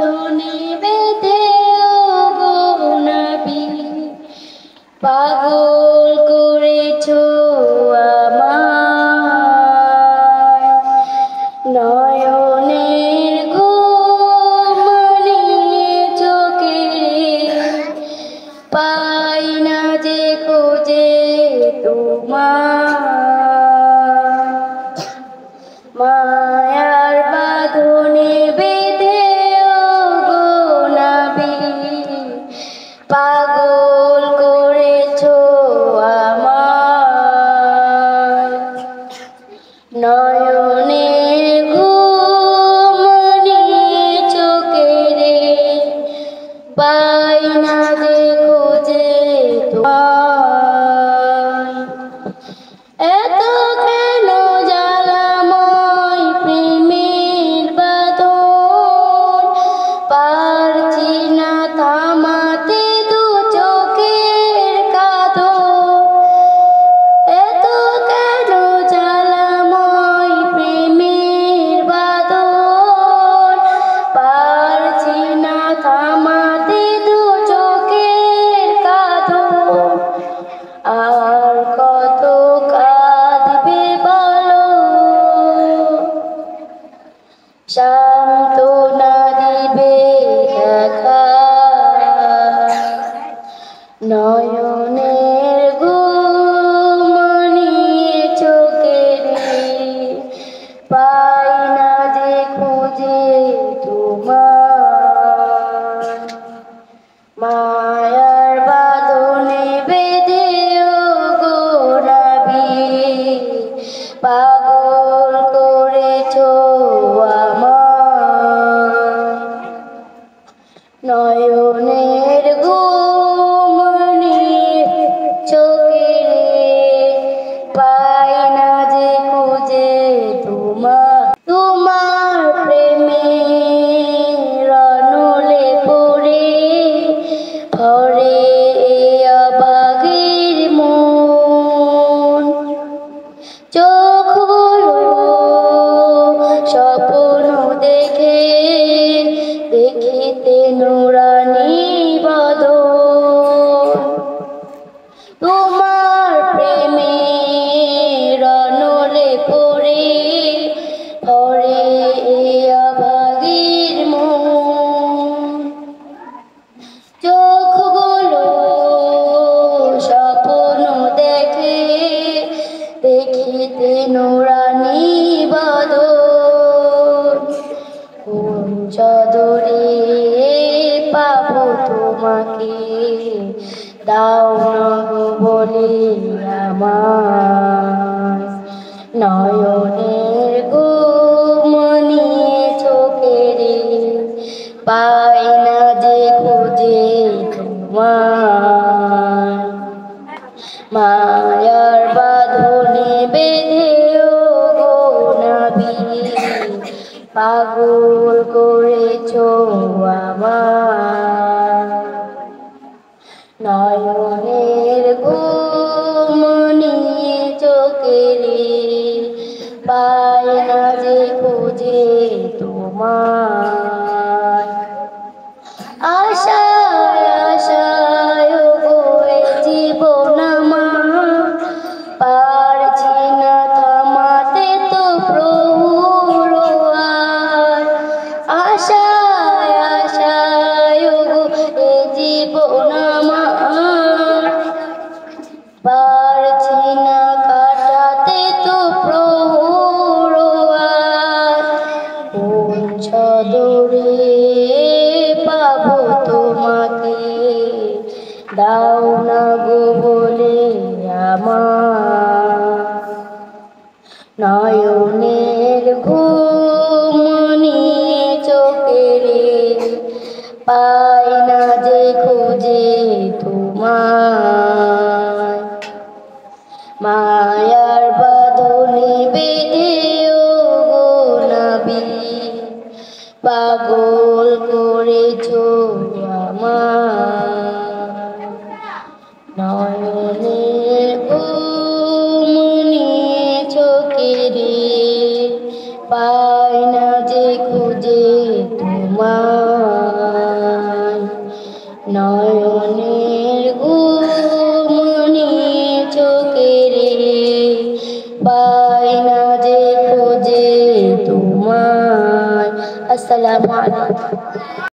বাঁধনে বেঁধে গো নবী পাগল করেছো আমায় নয়নের ঘুম নিয়ে চোখে পাই না যে খোঁজে তোমার মায়ার বাঁধনে বেঁধে গো নবী পাগল করেছো আমায় নয়নের ঘুম নিয়ে চোখে রে পাই না যে খোঁজে তোমায় এত কেন জ্বালাময় প্রেমের বাঁধন পারছি না থামাতে দু চোখের কাঁদন এত কেন জ্বালাময় প্রেমের বাঁধন পারছি না থামাতে দু চোখের কাঁদন আর কত কাঁদবে বলো সান্ত্বনা দিবে দেখা নয়নের ঘুম নিয়ে চোখে রে পাই না যে খুঁজে তোমার মায়ার বাঁধনে বেঁধে গো নবী পাগল করেছো আমায় নয়নের ঘুম নিয়ে চোখে রে পাই না যে খুঁজে তোমার প্রেমে রনলে পড়ে ভরে অবাগের মন চোখগুলো স্বপ্ন দেখে দেখিতে নুরানি বদন তোমার প্রেমে রনলে পড়ে ভরে অভাগীর মন চোখগুলো স্বপ্ন দেখে দেখিতে নুরানি বদন কোন চদরে পাবো তোমাকে দাও না গো বলে আমায় নয়নের ঘুম নিয়ে চোখে রে পাই না যে খুঁজে তোমার মায়ার বাঁধনে বেঁধে গো নবী পাগল করেছো আমায় নয়নের ঘুম নিয়ে চোখে রে পাই না যে খুঁজে তোমার আশায় আশায় গো এ জীবন আমার পারছি না থামাতে তো প্রভুর আর আশায় আশায় গো এ জীবন আমার পারছি না কাটাতে তো প্রভুর আর কোন ছদরে পাবো তোমাকে দাও না গো বলে আমার নয়নের ঘুম নিয়ে চোখে রে পাই না যে খুঁজে তোমার মায়ার বাঁধনে বেঁধে গো নবী পাগল করেছো আমায় নয়নের ঘুম নিয়ে চোখে রে পাই না যে খুঁজে তোমার। মনের ঘুম নিয়ে চোখে রে পাই না যে খোঁজে তোমায়। আসসালামু আলাইকুম।